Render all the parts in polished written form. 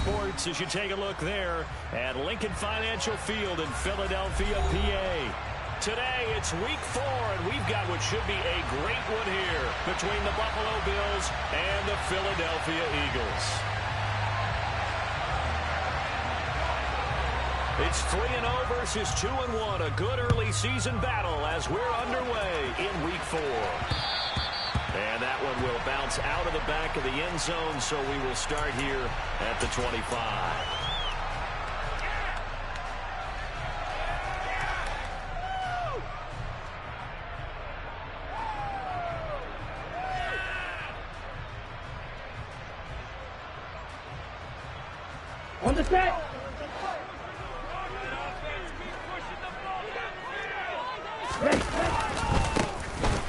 sports as you take a look there at Lincoln Financial Field in Philadelphia, PA. Today, it's week 4, and we've got what should be a great one here between the Buffalo Bills and the Philadelphia Eagles. It's 3-0 versus 2-1, a good early season battle as we're underway in week 4. And that one will bounce out of the back of the end zone, so we will start here at the 25. On the set.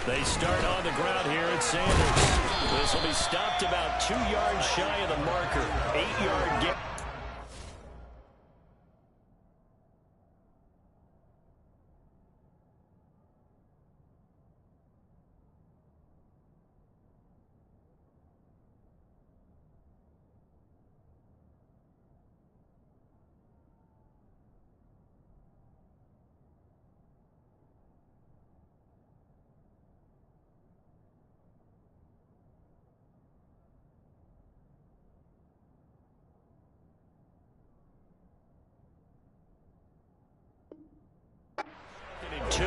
They start on the ground here at Sanders. This will be stopped about 2 yards shy of the marker. 8-yard gain. Two.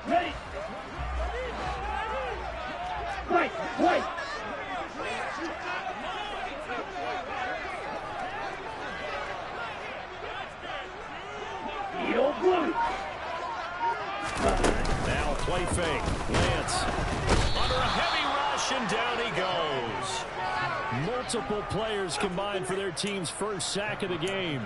Ready. Right, right. Yo, blue. Now play fake. Lance under a heavy rush, and down he goes. Multiple players combined for their team's first sack of the game.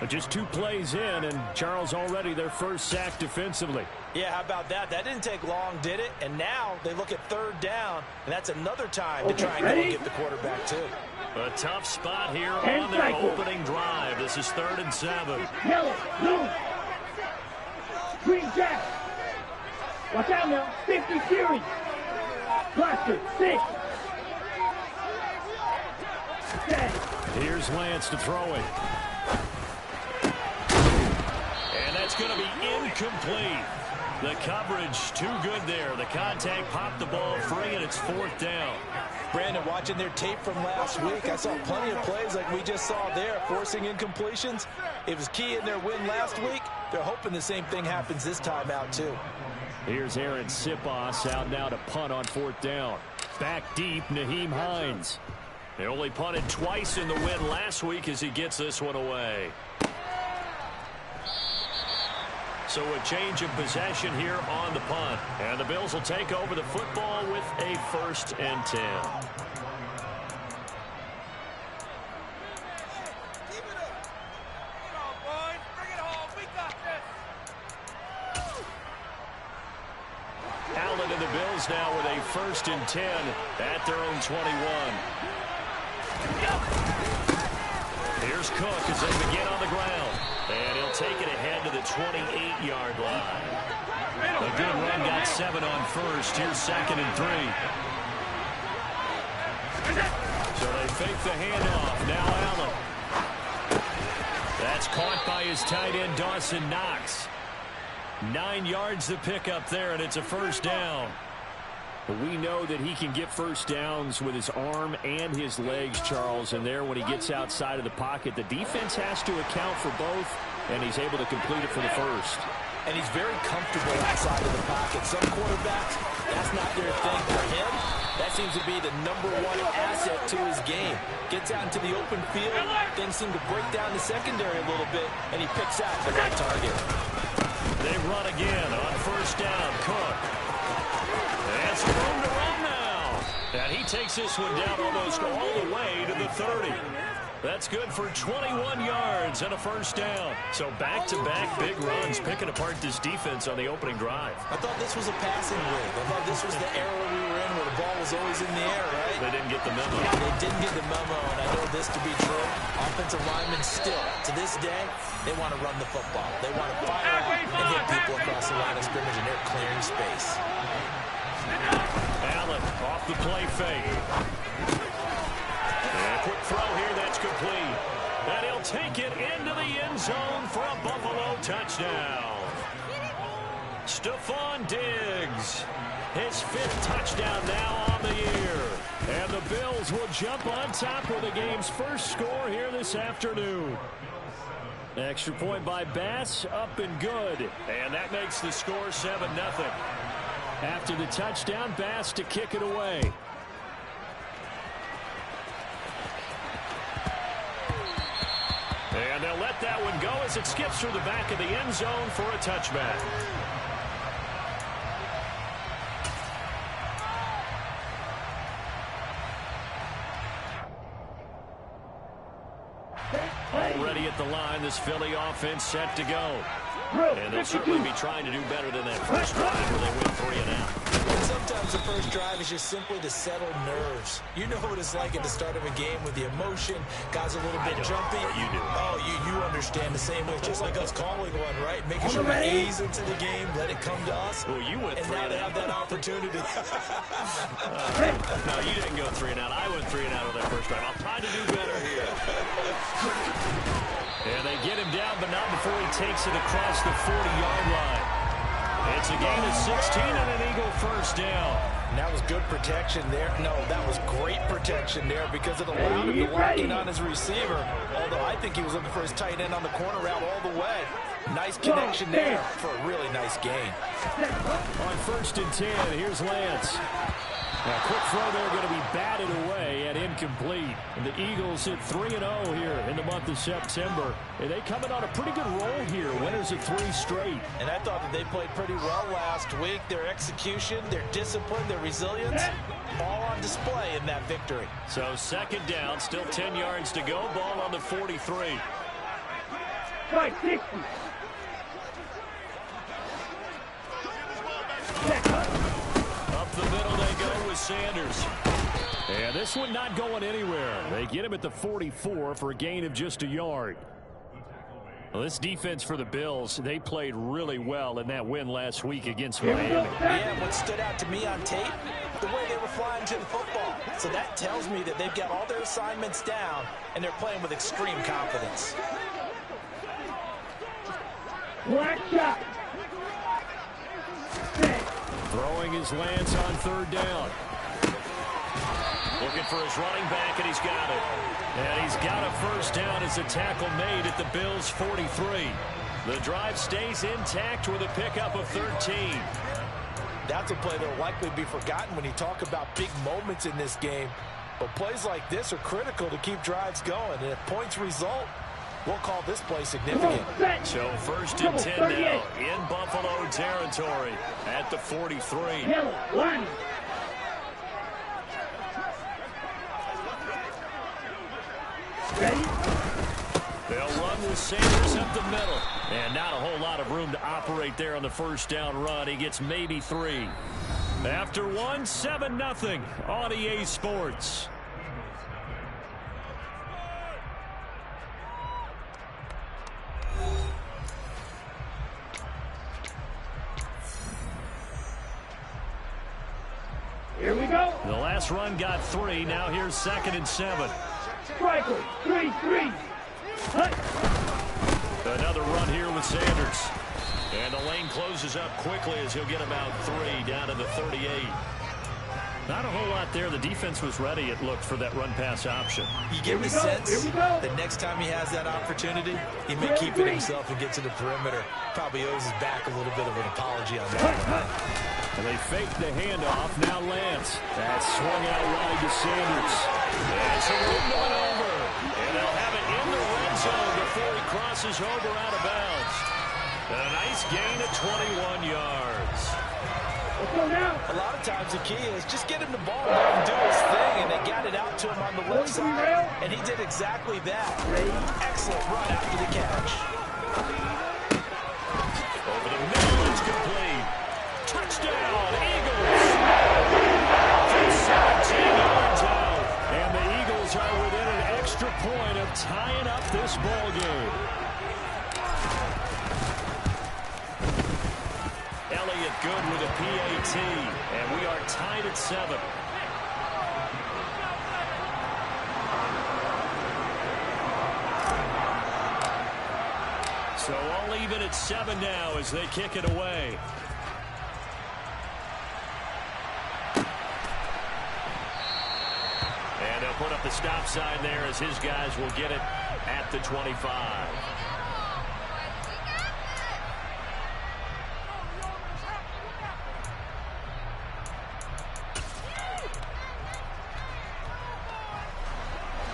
But just 2 plays in, and Charles already their first sack defensively. Yeah, how about that? That didn't take long, did it? And now they look at 3rd down, and that's another time to try and go and get the quarterback, too. A tough spot here on their opening drive. This is 3rd and 7. Yellow, blue. Green jack. Watch out now. 50 Fury. Blaster, 6. 10. Here's Lance to throw it. And that's going to be incomplete. The coverage too good there. The contact popped the ball free, and it's 4th down. Brandon, watching their tape from last week, I saw plenty of plays like we just saw there, forcing incompletions. It was key in their win last week. They're hoping the same thing happens this time out, too. Here's Aaron Sipos out now to punt on 4th down. Back deep, Nyheim Hines. They only punted twice in the win last week as he gets this one away. So a change of possession here on the punt. And the Bills will take over the football with a 1st and 10. Allen and the Bills now with a 1st and 10 at their own 21. Here's Cook as they begin on the ground. And he'll take it ahead to the 28-yard line. A good run, got 7 on 1st. Here's 2nd and 3. So they fake the handoff. Now Allen. That's caught by his tight end, Dawson Knox. 9 yards to pick up there, and it's a 1st down. But we know that he can get 1st downs with his arm and his legs, Charles. And there, when he gets outside of the pocket, the defense has to account for both, and he's able to complete it for the 1st. And he's very comfortable outside of the pocket. Some quarterbacks, that's not their thing. For him, that seems to be the #1 asset to his game. Gets out into the open field, things seem to break down the secondary a little bit, and he picks out the right target. They run again on 1st down. Cook. And some room to run now. And he takes this one down almost all the way to the 30. That's good for 21 yards and a first down. So back-to-back big runs, picking apart this defense on the opening drive. I thought this was a passing rig. I thought this was the era we were in where the ball was always in the air, right? They didn't get the memo. They didn't get the memo, and I know this to be true. Offensive linemen still, to this day, they want to run the football. They want to fire out and hit people across the line of scrimmage, and they're clearing space. Allen off the play fake. And a quick throw here, that's complete. And he'll take it into the end zone for a Buffalo touchdown. Stephon Diggs, his 5th touchdown now on the year. And the Bills will jump on top with the game's first score here this afternoon. Extra point by Bass, up and good. And that makes the score 7-0. After the touchdown, Bass to kick it away. And they'll let that one go as it skips through the back of the end zone for a touchback. Already at the line, this Philly offense set to go. And they'll certainly be trying to do better than that first drive where they went 3 and out. And sometimes the first drive is just simply to settle nerves. You know what it's like at the start of a game with the emotion. Guys a little bit jumpy. You do. Oh, you understand the same way. Just like us calling one, right? Making sure we ease into the game, let it come to us. Well, you went 3 and now and they out. have that opportunity. No, you didn't go 3 and out. I went 3 and out on that first drive. I'm trying to do better here. And they get him down, but not before he takes it across the 40-yard line. It's a gain of 16 and an Eagle first down. And that was good protection there. No, that was great protection there because it allowed him to lock in on his receiver. Although I think he was looking for his tight end on the corner route all the way. Nice connection there for a really nice gain. On 1st and 10, here's Lance. A quick throw there going to be batted away and incomplete. And the Eagles hit 3-0 here in the month of September. And they coming on a pretty good roll here. Winners of 3 straight. And I thought that they played pretty well last week. Their execution, their discipline, their resilience, all on display in that victory. So 2nd down, still 10 yards to go. Ball on the 43. Right, 60. Up the middle they go with Sanders. And this one not going anywhere. They get him at the 44 for a gain of just a yard. Well, this defense for the Bills, they played really well in that win last week against Miami. Yeah, what stood out to me on tape, the way they were flying to the football. So that tells me that they've got all their assignments down, and they're playing with extreme confidence. Black shot. Throwing his Lance on 3rd down. Looking for his running back, and he's got it. And he's got a first down as a tackle made at the Bills' 43. The drive stays intact with a pickup of 13. That's a play that will likely be forgotten when you talk about big moments in this game. But plays like this are critical to keep drives going. And if points result, we'll call this play significant. So 1st and 10 now in Buffalo territory at the 43. Ready? They'll run with Sanders up the middle. And not a whole lot of room to operate there on the first down run. He gets maybe 3. After 1, 7-0 on EA Sports. Here we go. The last run got 3. Now here's 2nd and 7. Striker, 3-3. Another run here with Sanders. And the lane closes up quickly as he'll get about 3 down to the 38. Not a whole lot there. The defense was ready, it looked, for that run-pass option. You get the sense that next time he has that opportunity, he may keep it himself and get to the perimeter. Probably owes his back a little bit of an apology on that one. And they fake the handoff. Now Lance. That's swung out wide to Sanders. And it's a one over. And they'll have it in the red zone before he crosses over out of bounds. And a nice gain of 21 yards. Let's go now. A lot of times the key is just get him the ball and let him do his thing, and they got it out to him on the left inside, and he did exactly that. Excellent run after the catch. Over the middle, it's complete. Touchdown, Eagles. From 17 yards out. And the Eagles are within an extra point of tying up this ball game. Elliott good with a PAT. And we are tied at 7. So all even at 7 now as they kick it away. And they'll put up the stop sign there as his guys will get it at the 25.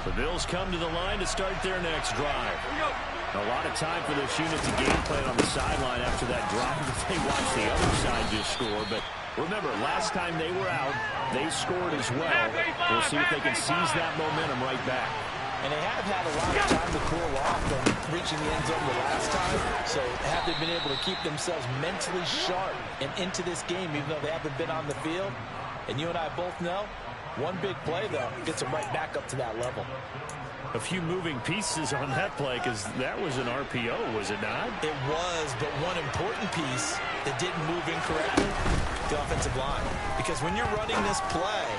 The Bills come to the line to start their next drive. A lot of time for this unit to game plan on the sideline after that drive as they watch the other side just score. But remember, last time they were out, they scored as well. We'll see if they can seize that momentum right back. And they have had a lot of time to cool off from reaching the end zone the last time. So have they been able to keep themselves mentally sharp and into this game, even though they haven't been on the field? And you and I both know, one big play, though, gets them right back up to that level. A few moving pieces on that play because that was an RPO, was it not? It was, but one important piece that didn't move incorrectly, the offensive line. Because when you're running this play,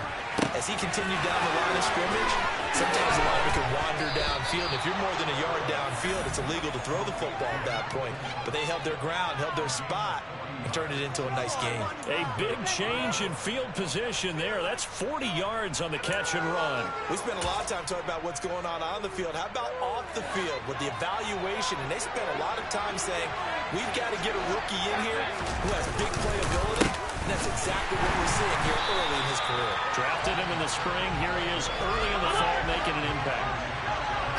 as he continued down the line of scrimmage, sometimes the lineman can wander downfield. If you're more than a yard downfield, it's illegal to throw the football at that point. But they held their ground, held their spot, and turned it into a nice game. A big change in field position there. That's 40 yards on the catch and run. We spent a lot of time talking about what's going on the field. How about off the field with the evaluation? And they spent a lot of time saying, we've got to get a rookie in here who has big playability. And that's exactly what we're seeing here early in his career. Drafted him in the spring. Here he is early in the fall making an impact.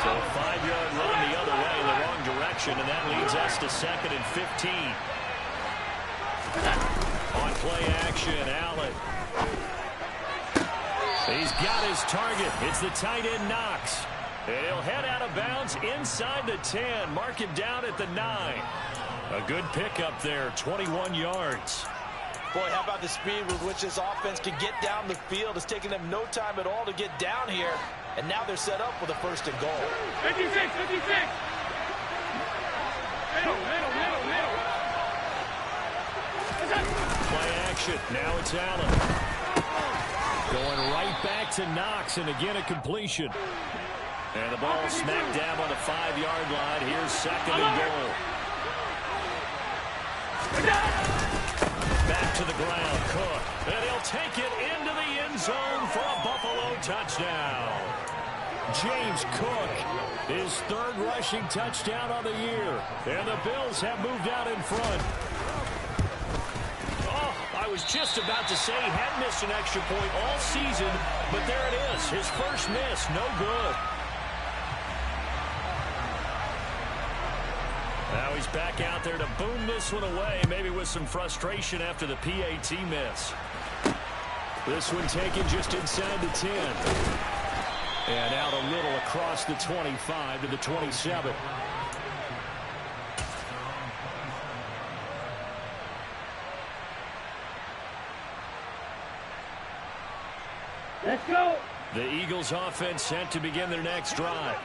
So a 5-yard run the other way, the wrong direction, and that leads us to 2nd and 15. On play action, Allen. He's got his target. It's the tight end, Knox. And he'll head out of bounds inside the 10. Mark him down at the 9. A good pickup there, 21 yards. Boy, how about the speed with which this offense can get down the field? It's taking them no time at all to get down here. And now they're set up with a 1st and goal. 56, 56. Middle. Play action. Now it's Allen. Going right back to Knox, and again a completion. And the ball smack dab on the 5-yard line. Here's 2nd and goal. Back to the ground, Cook. And he'll take it into the end zone for a Buffalo touchdown. James Cook, his 3rd rushing touchdown of the year. And the Bills have moved out in front. I was just about to say he had missed an extra point all season, but there it is. His first miss, no good. Now he's back out there to boom this one away, maybe with some frustration after the PAT miss. This one taken just inside the 10. And out a little across the 25 to the 27. Let's go. The Eagles offense set to begin their next drive.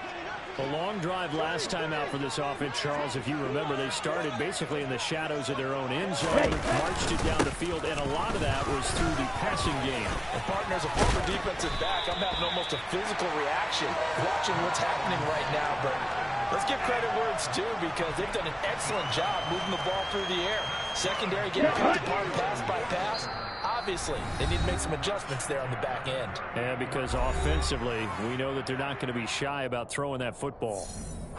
A long drive last time out for this offense, Charles. If you remember, they started basically in the shadows of their own end zone, marched it down the field, and a lot of that was through the passing game. And partners, a former defensive back, I'm having almost a physical reaction watching what's happening right now. But let's give credit where it's due because they've done an excellent job moving the ball through the air. Secondary getting picked apart pass by pass. Obviously, they need to make some adjustments there on the back end. Yeah, because offensively, we know that they're not going to be shy about throwing that football.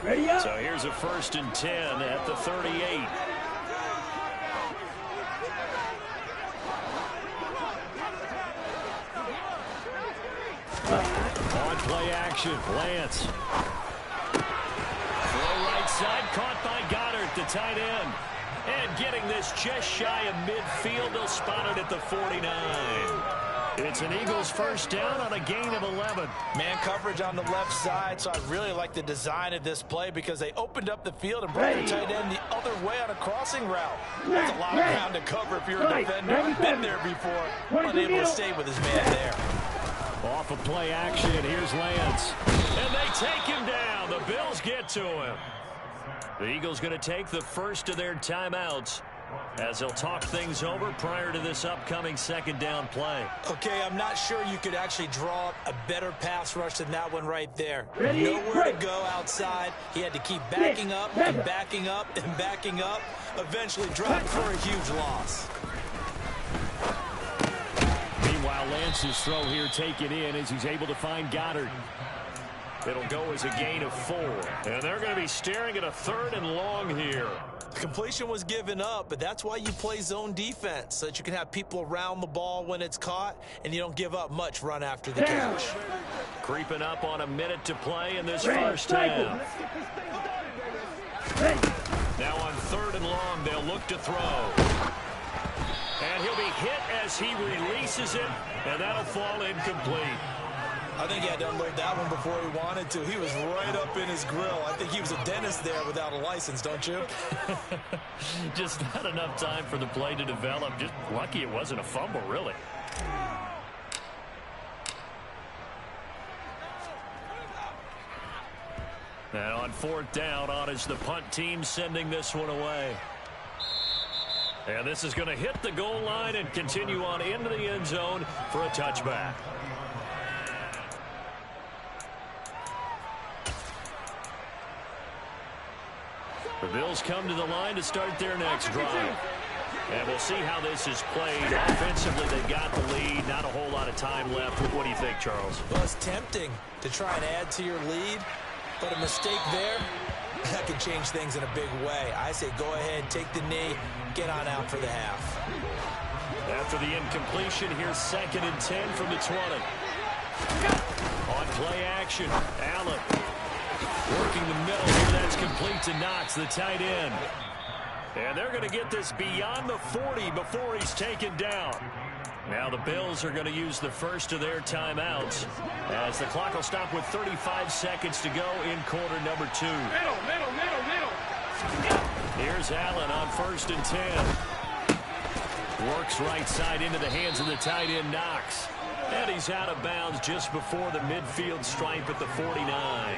Ready up. So here's a 1st and 10 at the 38. On play action, Lance. Throw right side, caught by Goddard, the tight end. And getting this just shy of midfield, they'll spot it at the 49. It's an Eagles first down on a gain of 11. Man coverage on the left side, so I really like the design of this play because they opened up the field and brought their tight end the other way on a crossing route. That's a lot of ground to cover if you're a defender. I've been there before, unable to stay with his man there. Off of play action, here's Lance. And they take him down. The Bills get to him. The Eagles going to take the first of their timeouts as they'll talk things over prior to this upcoming second down play. Okay, I'm not sure you could actually draw up a better pass rush than that one right there. Nowhere to go outside. He had to keep backing up and backing up and backing up. Eventually dropped for a huge loss. Meanwhile, Lance's throw here taken in as he's able to find Goddard. It'll go as a gain of 4. And they're going to be staring at a 3rd and long here. The completion was given up, but that's why you play zone defense, so that you can have people around the ball when it's caught, and you don't give up much run after the catch. Creeping up on a minute to play in this first half. Now on 3rd and long, they'll look to throw. And he'll be hit as he releases it, and that'll fall incomplete. I think he had to unload that one before he wanted to. He was right up in his grill. I think he was a dentist there without a license, don't you? Just not enough time for the play to develop. Just lucky it wasn't a fumble, really. And on 4th down, on is the punt team sending this one away. And this is going to hit the goal line and continue on into the end zone for a touchback. The Bills come to the line to start their next drive. And we'll see how this is played. Offensively, they got the lead. Not a whole lot of time left. What do you think, Charles? Well, it's tempting to try and add to your lead, but a mistake there, that can change things in a big way. I say go ahead, take the knee, get on out for the half. After the incompletion, here's 2nd and 10 from the 20. On play action, Allen. Working the middle here, that's complete to Knox, the tight end. And they're going to get this beyond the 40 before he's taken down. Now the Bills are going to use the first of their timeouts as the clock will stop with 35 seconds to go in quarter number 2. Middle. Here's Allen on 1st and 10. Works right side into the hands of the tight end, Knox. And he's out of bounds just before the midfield stripe at the 49.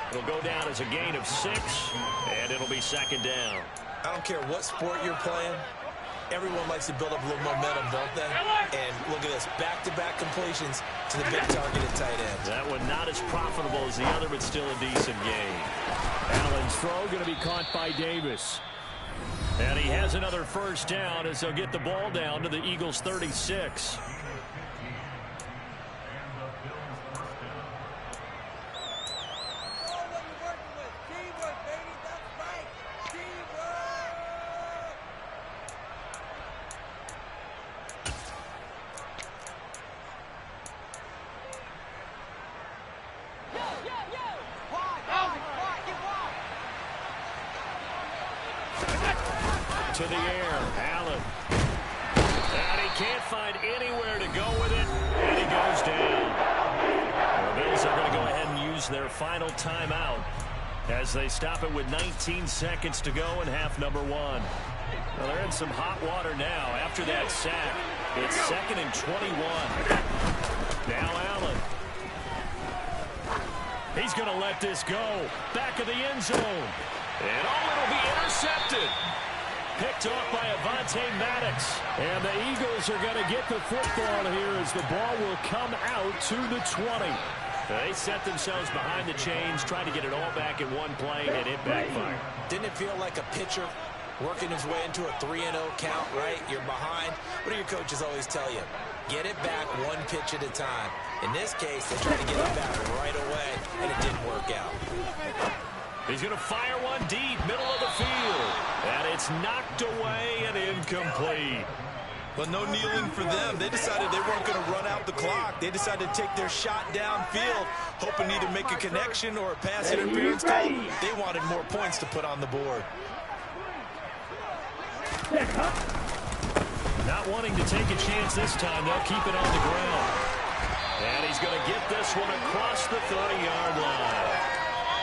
It'll go down as a gain of 6, and it'll be 2nd down. I don't care what sport you're playing. Everyone likes to build up a little momentum, don't they? And look at this, back-to-back completions to the big targeted tight end. That one not as profitable as the other, but still a decent gain. Allen's throw going to be caught by Davis. And he has another first down as they'll get the ball down to the Eagles' 36. To the air, Allen. And he can't find anywhere to go with it, and he goes down. The Bills are going to go ahead and use their final timeout as they stop it with 19 seconds to go in half number 1. Well, they're in some hot water now after that sack. It's 2nd and 21. Now Allen. He's going to let this go. Back of the end zone. And it'll be intercepted. Picked off by Avonte Maddox. And the Eagles are going to get the football here as the ball will come out to the 20. They set themselves behind the chains, trying to get it all back in one play, and it backfired. Didn't it feel like a pitcher working his way into a 3-0 count, right? You're behind. What do your coaches always tell you? Get it back one pitch at a time. In this case, they tried to get it back right away, and it didn't work out. He's going to fire one deep, middle of the field. And it's knocked away and incomplete. But no kneeling for them. They decided they weren't going to run out the clock. They decided to take their shot downfield, hoping to either make a connection or a pass interference call. They wanted more points to put on the board. Not wanting to take a chance this time, they'll keep it on the ground. And he's going to get this one across the 30-yard line.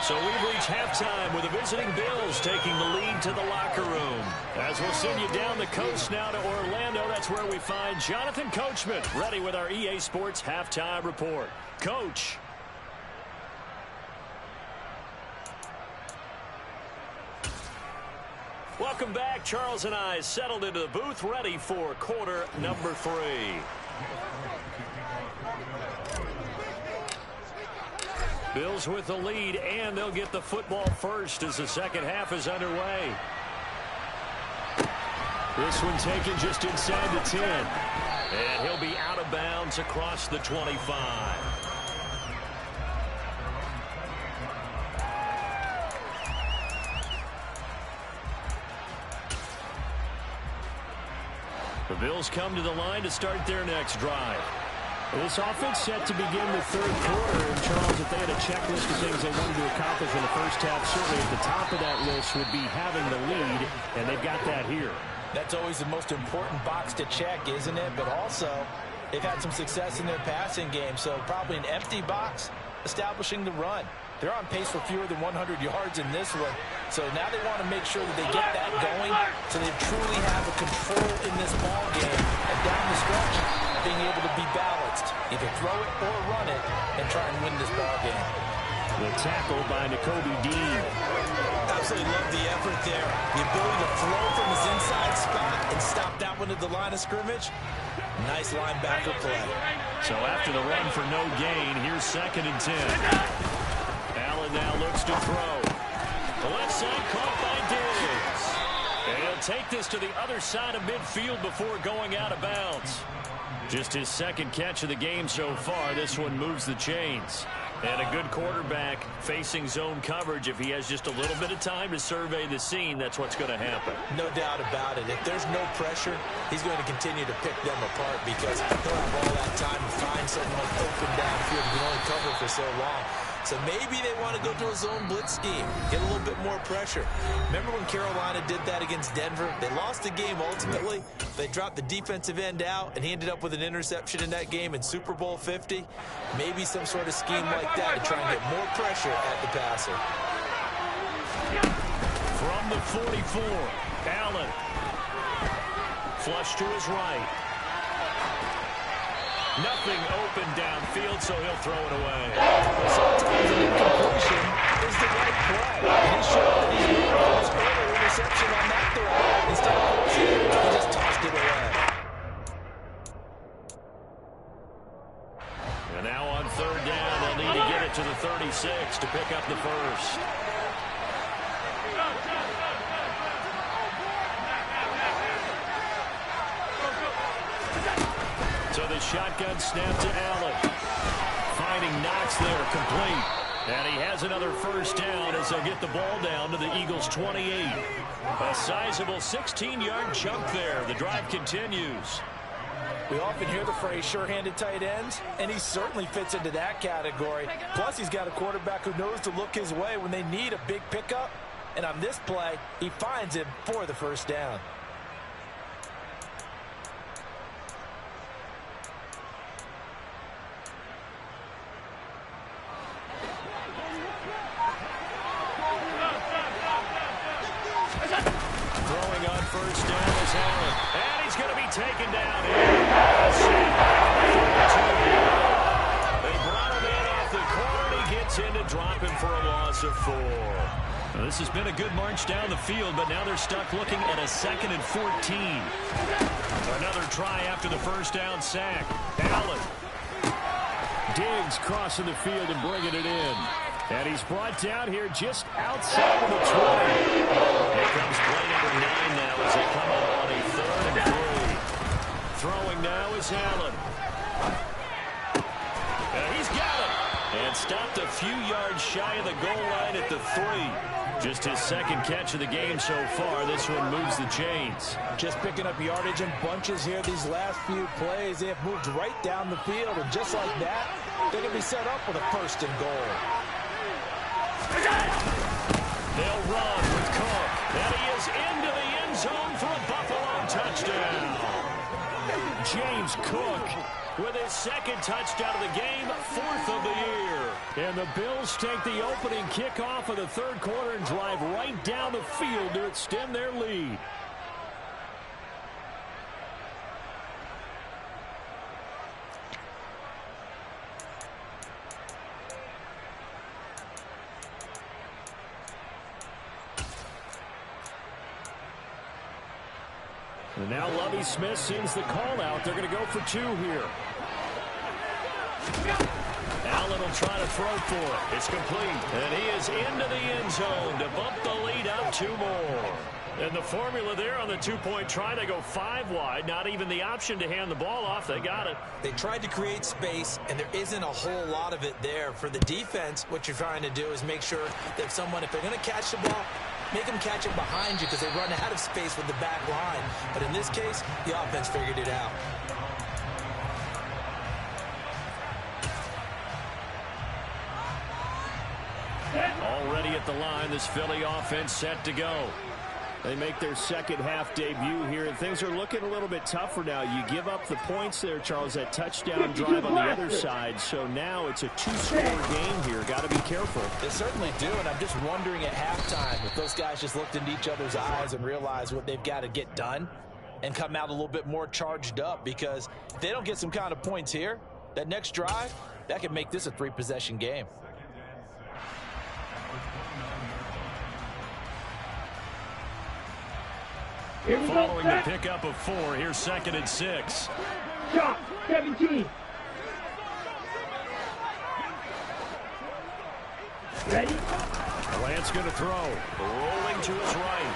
So we've reached halftime with the visiting Bills taking the lead to the locker room. As we'll send you down the coast now to Orlando, that's where we find Jonathan Coachman ready with our EA Sports halftime report. Coach. Welcome back. Charles and I settled into the booth ready for quarter number 3. Bills with the lead, and they'll get the football first as the second half is underway. This one taken just inside the 10. And he'll be out of bounds across the 25. The Bills come to the line to start their next drive. This offense set to begin the third quarter. And, Charles, if they had a checklist of things they wanted to accomplish in the first half, certainly at the top of that list would be having the lead, and they've got that here. That's always the most important box to check, isn't it? But also, they've had some success in their passing game, so probably an empty box establishing the run. They're on pace for fewer than 100 yards in this one, so now they want to make sure that they get that going so they truly have a control in this ball game, and down the stretch, being able to be balanced, either throw it or run it, and try and win this ball game. The tackle by Nakobe Dean. Absolutely love the effort there. The ability to throw from his inside spot and stop that one at the line of scrimmage. Nice linebacker play. So after the run for no gain, here's 2nd and 10. Allen now looks to throw. The left side caught by Diggs. And he'll take this to the other side of midfield before going out of bounds. Just his second catch of the game so far. This one moves the chains. And a good quarterback facing zone coverage. If he has just a little bit of time to survey the scene, that's what's going to happen. No doubt about it. If there's no pressure, he's going to continue to pick them apart because he'll have all that time to find someone open downfield. He can only cover for so long. So maybe they want to go to a zone blitz scheme, get a little bit more pressure. Remember when Carolina did that against Denver? They lost the game ultimately. They dropped the defensive end out, and he ended up with an interception in that game in Super Bowl 50. Maybe some sort of scheme like that to try and get more pressure at the passer. From the 44, Allen. Flush to his right. Nothing open downfield, so he'll throw it away. Sometimes an incompletion is the right play. And he showed that he's moving on his earlier interception on that throw. Instead of forcing it, he just tossed it away. And now on 3rd down, they'll need to get it to the 36 to pick up the first. So the shotgun snap to Allen. Finding Knox there, complete. And he has another first down as they'll get the ball down to the Eagles' 28. A sizable 16-yard chunk there. The drive continues. We often hear the phrase sure-handed tight ends, and he certainly fits into that category. Plus, he's got a quarterback who knows to look his way when they need a big pickup. And on this play, he finds him for the first down. Throwing on first down is Allen. And he's going to be taken down. They brought him in off the corner. He gets in to drop him for a loss of 4. Well, this has been a good march down the field, but now they're stuck looking at a 2nd and 14. Another try after the first down sack. Allen. Diggs crossing the field and bringing it in. And he's brought down here just outside of the 20. Here comes play number 9 now as they come up on a 3rd and 3. Throwing now is Allen. And he's got it. And stopped a few yards shy of the goal line at the 3. Just his second catch of the game so far. This one moves the chains. Just picking up yardage in bunches here these last few plays. They have moved right down the field, and just like that, they're going to be set up with a 1st and goal. They'll run with Cook. And he is into the end zone for a Buffalo touchdown. James Cook with his second touchdown of the game, 4th of the year. And the Bills take the opening kickoff of the third quarter and drive right down the field to extend their lead. And now Lovie Smith sends the call out. They're going to go for 2 here. Allen will try to throw for it. It's complete. And he is into the end zone to bump the lead up 2 more. And the formula there on the 2-point try, they go 5 wide. Not even the option to hand the ball off. They got it. They tried to create space, and there isn't a whole lot of it there. For the defense, what you're trying to do is make sure that someone, if they're going to catch the ball, make them catch it behind you because they run out of space with the back line. But in this case, the offense figured it out. Already at the line, this Philly offense set to go. They make their second half debut here, and things are looking a little bit tougher now. You give up the points there, Charles, that touchdown drive on the other side. So now it's a 2-score game here. Got to be careful. They certainly do, and I'm just wondering at halftime if those guys just looked into each other's eyes and realized what they've got to get done and come out a little bit more charged up, because if they don't get some kind of points here, that next drive, that could make this a 3-possession game. Following the pickup of 4, here's 2nd and 6. Shot, 17. Ready? Lance going to throw. Rolling to his right.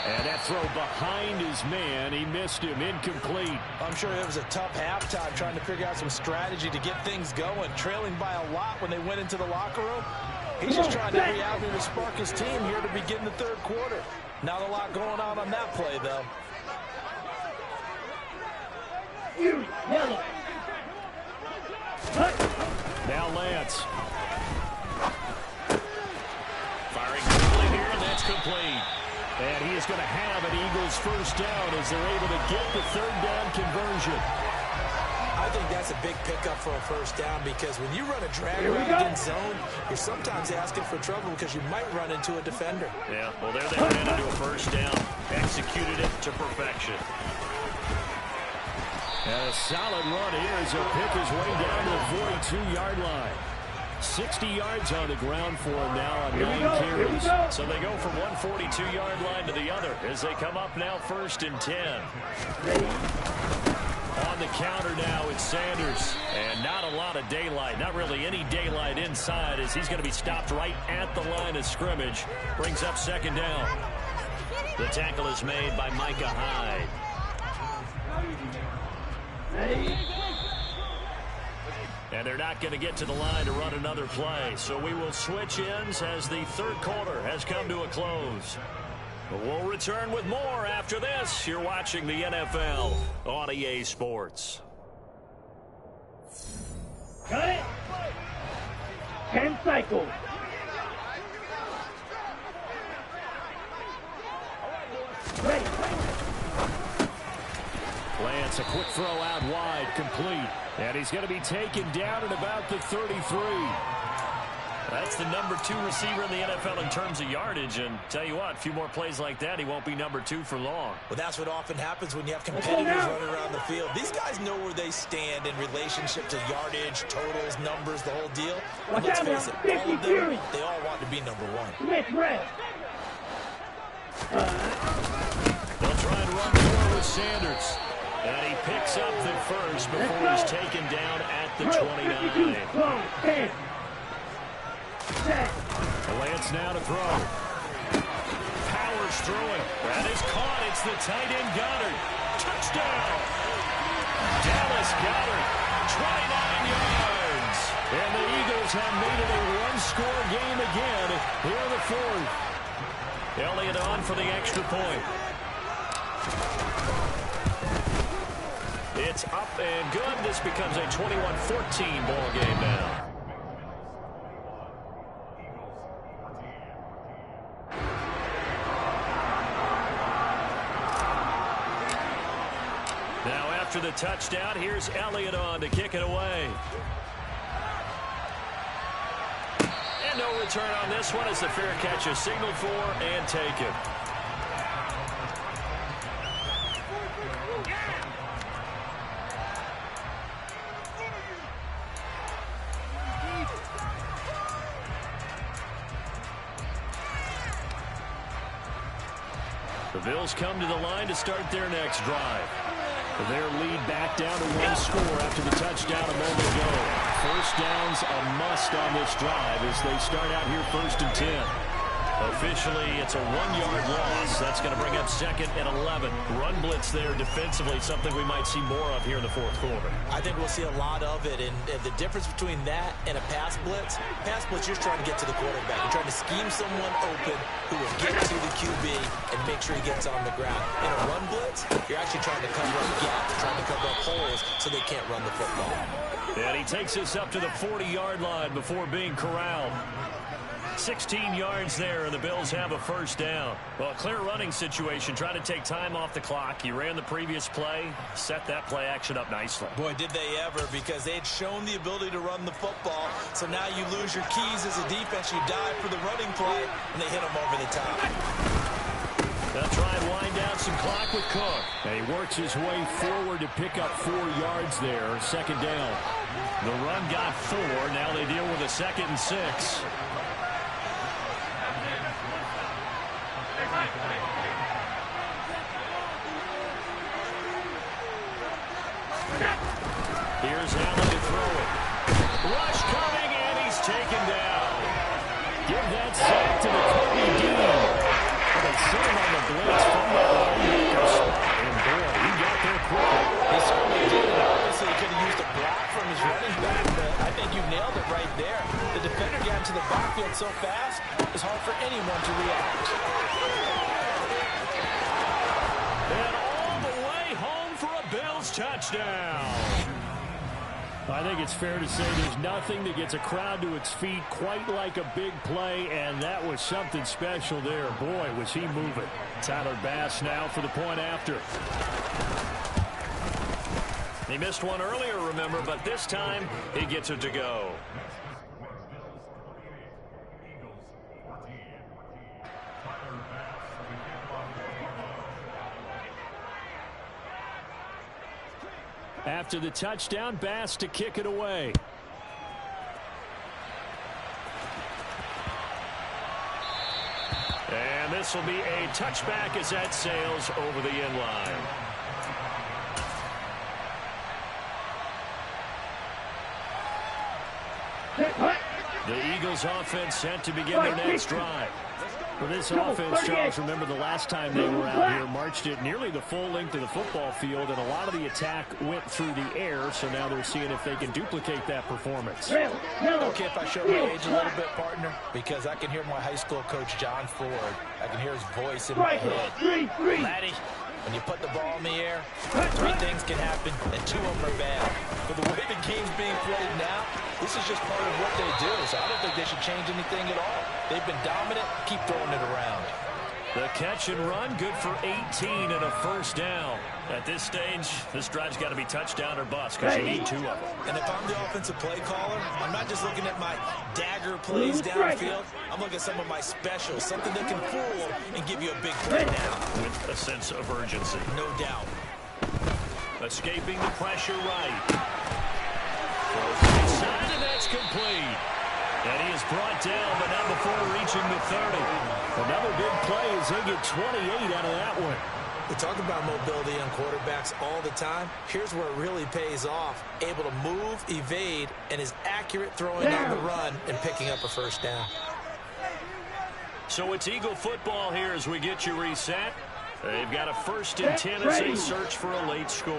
And that throw behind his man. He missed him. Incomplete. I'm sure it was a tough halftime trying to figure out some strategy to get things going. Trailing by a lot when they went into the locker room. He's just trying every avenue to spark his team here to begin the third quarter. Not a lot going on that play, though. Yellow. Now Lance. Firing quickly here, and that's complete. And he is going to have an Eagles first down as they're able to get the third down conversion. I think that's a big pickup for a first down, because when you run a drag route in zone, you're sometimes asking for trouble because you might run into a defender. Yeah, well, there they ran into a first down. Executed it to perfection. And a solid run here as he'll pick his way down to the 42-yard line. 60 yards on the ground for him now on 9 carries. So they go from one 42-yard line to the other as they come up now 1st and 10. On the counter now, it's Sanders. And not a lot of daylight. Not really any daylight inside, as he's going to be stopped right at the line of scrimmage. Brings up 2nd down. The tackle is made by Micah Hyde. And they're not going to get to the line to run another play. So we will switch ends as the third quarter has come to a close. But we'll return with more after this. You're watching the NFL on EA Sports. Got it. 10 cycles. Ready. Lance, a quick throw out wide, complete. And he's going to be taken down at about the 33. That's the number 2 receiver in the NFL in terms of yardage. And tell you what, a few more plays like that, he won't be number 2 for long. Well, that's what often happens when you have competitors running around the field. These guys know where they stand in relationship to yardage, totals, numbers, the whole deal. And let's face it, all of them, they all want to be number 1. They'll try and run forward with Sanders. And he picks up the first before he's taken down at the 29. Lance now to throw. Powers through it. That is caught. It's the tight end Goddard. Touchdown. Dallas Goddard. 29 yards. And the Eagles have made it a one-score game again here in the fourth. Elliott on for the extra point. It's up and good. This becomes a 21-14 ball game now. Now after the touchdown. Here's Elliott on to kick it away. And no return on this one as the fair catch is signaled for and taken. The Bills come to the line to start their next drive. Their lead back down to one score after the touchdown a moment ago. First down's a must on this drive as they start out here 1st and 10. Officially, it's a 1-yard loss. That's going to bring up 2nd and 11. Run blitz there defensively, something we might see more of here in the 4th quarter. I think we'll see a lot of it, and the difference between that and a pass blitz, you're trying to get to the quarterback. You're trying to scheme someone open who will get to the QB and make sure he gets on the ground. In a run blitz, you're actually trying to cover up gaps, trying to cover up holes so they can't run the football. And he takes us up to the 40-yard line before being corralled. 16 yards there, and the Bills have a first down. Well, a clear running situation, trying to take time off the clock. He ran the previous play, set that play action up nicely. Boy, did they ever, because they had shown the ability to run the football. So now you lose your keys as a defense. You dive for the running play, and they hit him over the top. They'll try and wind down some clock with Cook. And he works his way forward to pick up 4 yards there. 2nd down. The run got 4. Now they deal with a 2nd and 6. Here's Allen to throw it. Rush coming, and he's taken down. Give that sack to the Kobe Dean. They set him on the blitz from the linebacker spot. And boy, he got there quickly. He certainly did. Obviously, he could have used a block from his running back, but I think you nailed it right there. The defender got into the backfield so fast, it's hard for anyone to react. And all the way home for a Bills touchdown. I think it's fair to say there's nothing that gets a crowd to its feet quite like a big play, and that was something special there. Boy, was he moving. Tyler Bass now for the point after. He missed one earlier, remember, but this time he gets it to go. After the touchdown, Bass to kick it away. And this will be a touchback as that sails over the end line. The Eagles offense set to begin their next drive. For this offense, Charles, remember the last time they were out here, marched it nearly the full length of the football field, and a lot of the attack went through the air, so now they're seeing if they can duplicate that performance. Okay, if I show my age a little bit, partner, because I can hear my high school coach, John Ford. I can hear his voice in my head. Laddie, when you put the ball in the air, 3 things can happen, and 2 of them are bad. But the way the game's being played now, this is just part of what they do, so I don't think they should change anything at all. They've been dominant. Keep throwing it around. The catch and run, good for 18 and a first down. At this stage, this drive's got to be touchdown or bust because you need 2 of them. And if I'm the offensive play caller, I'm not just looking at my dagger plays downfield. I'm looking at some of my specials, something that can fool and give you a big play down. With a sense of urgency. No doubt. Escaping the pressure right. Throws inside, and that's complete. And he is brought down, but not before reaching the 30. Another big play as they get 28 out of that one. We talk about mobility on quarterbacks all the time. Here's where it really pays off. Able to move, evade, and is accurate throwing on the run and picking up a first down. So it's Eagle football here as we get you reset. They've got a 1st and 10 as they search for a late score.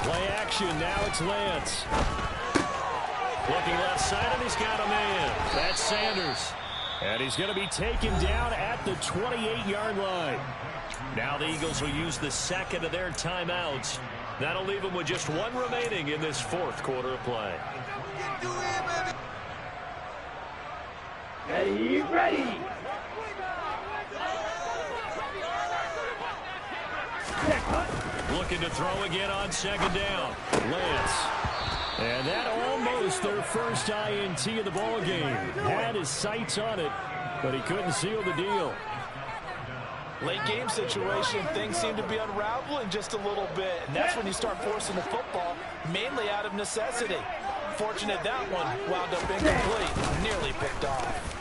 Play action, now it's Lance. Looking left side, and he's got a man. That's Sanders. And he's going to be taken down at the 28-yard line. Now the Eagles will use the 2nd of their timeouts. That'll leave them with just 1 remaining in this 4th quarter of play. Ready, ready. Looking to throw again on second down. Lance. And that almost their first INT of the ball game. Had his sights on it, but he couldn't seal the deal. Late game situation, things seem to be unraveling just a little bit, and that's when you start forcing the football, mainly out of necessity. Fortunate that one wound up incomplete, nearly picked off.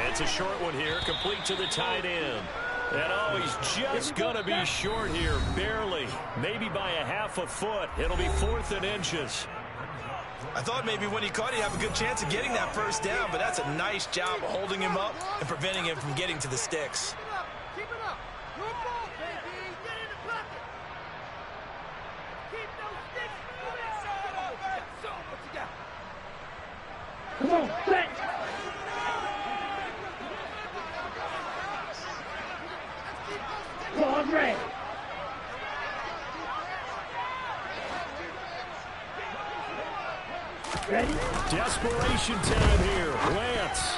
It's a short one here, complete to the tight end. And oh, he's just going to be short here, barely, maybe by a half a foot. It'll be 4th and inches. I thought maybe when he caught it, he'd have a good chance of getting that first down, but that's a nice job of holding him up and preventing him from getting to the sticks. Keep it up. Good ball, baby. Get in the pocket. Keep those sticks moving. So, what you got? Come on, set. Ball ready. Ready? Desperation time here. Lance.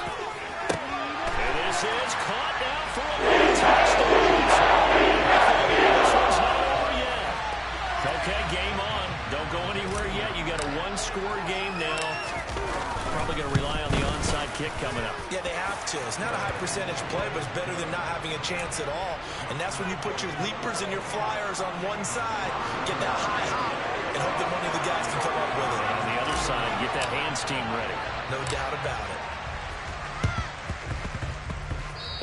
And this is caught now for a late touchdown. This one's not over yet. Okay, game on. Don't go anywhere yet. You got a one-score game now. Probably going to rely on the onside kick coming up. Yeah, they have to. It's not a high percentage play, but it's better than not having a chance at all. And that's when you put your leapers and your flyers on one side, get that high hop, and hope that one of the guys can come up with it. On the other side, get that hands team ready. No doubt about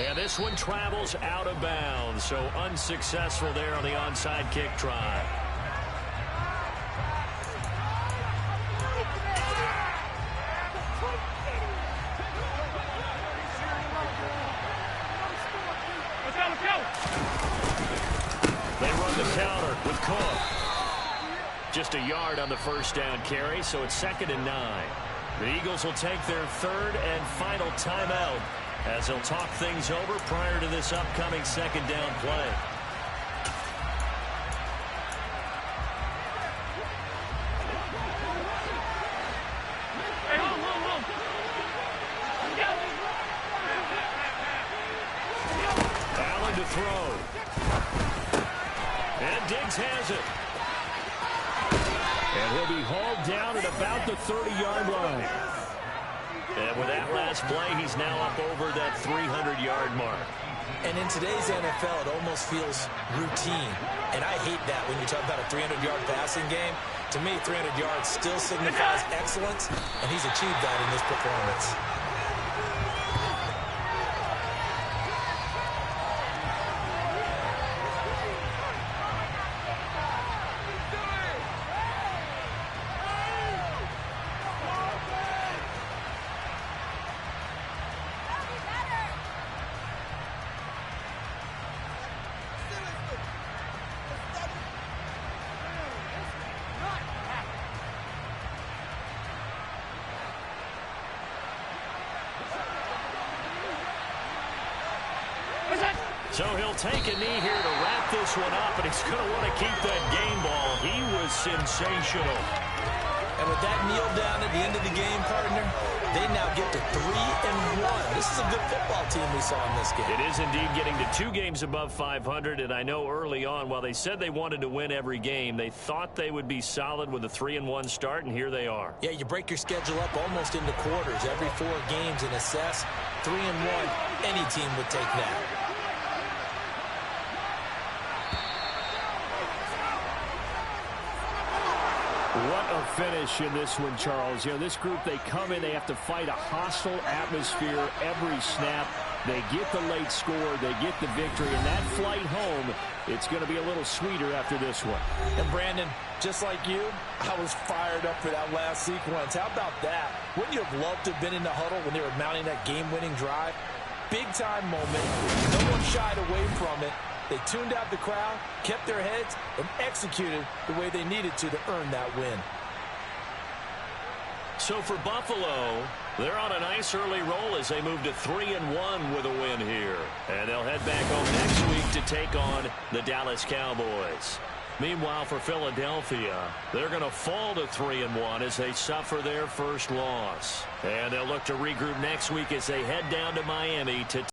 it. And this one travels out of bounds, so unsuccessful there on the onside kick try. They run the counter with Cook. Just a yard on the first down carry, so it's 2nd and 9. The Eagles will take their 3rd and final timeout as they'll talk things over prior to this upcoming 2nd down play. Allen to throw. And Diggs has it. And he'll be hauled down at about the 30-yard line. And with that last play, he's now up over that 300-yard mark. And in today's NFL, it almost feels routine. And I hate that when you talk about a 300-yard passing game. To me, 300 yards still signifies excellence, and he's achieved that in this performance. So he'll take a knee here to wrap this one up, and he's going to want to keep that game ball. He was sensational. And with that kneel down at the end of the game, partner, they now get to 3-1. This is a good football team we saw in this game. It is indeed getting to 2 games above 500, and I know early on, while they said they wanted to win every game, they thought they would be solid with a 3-1 start, and here they are. Yeah, you break your schedule up almost into quarters, every 4 games, and assess 3-1. Any team would take that. What a finish in this one, Charles. You know, this group, they come in, they have to fight a hostile atmosphere every snap. They get the late score, they get the victory, and that flight home, it's going to be a little sweeter after this one. And Brandon, just like you, I was fired up for that last sequence. How about that? Wouldn't you have loved to have been in the huddle when they were mounting that game-winning drive? Big-time moment. No one shied away from it. They tuned out the crowd, kept their heads, and executed the way they needed to earn that win. So for Buffalo, they're on a nice early roll as they move to 3-1 with a win here. And they'll head back home next week to take on the Dallas Cowboys. Meanwhile, for Philadelphia, they're going to fall to 3-1 as they suffer their first loss. And they'll look to regroup next week as they head down to Miami to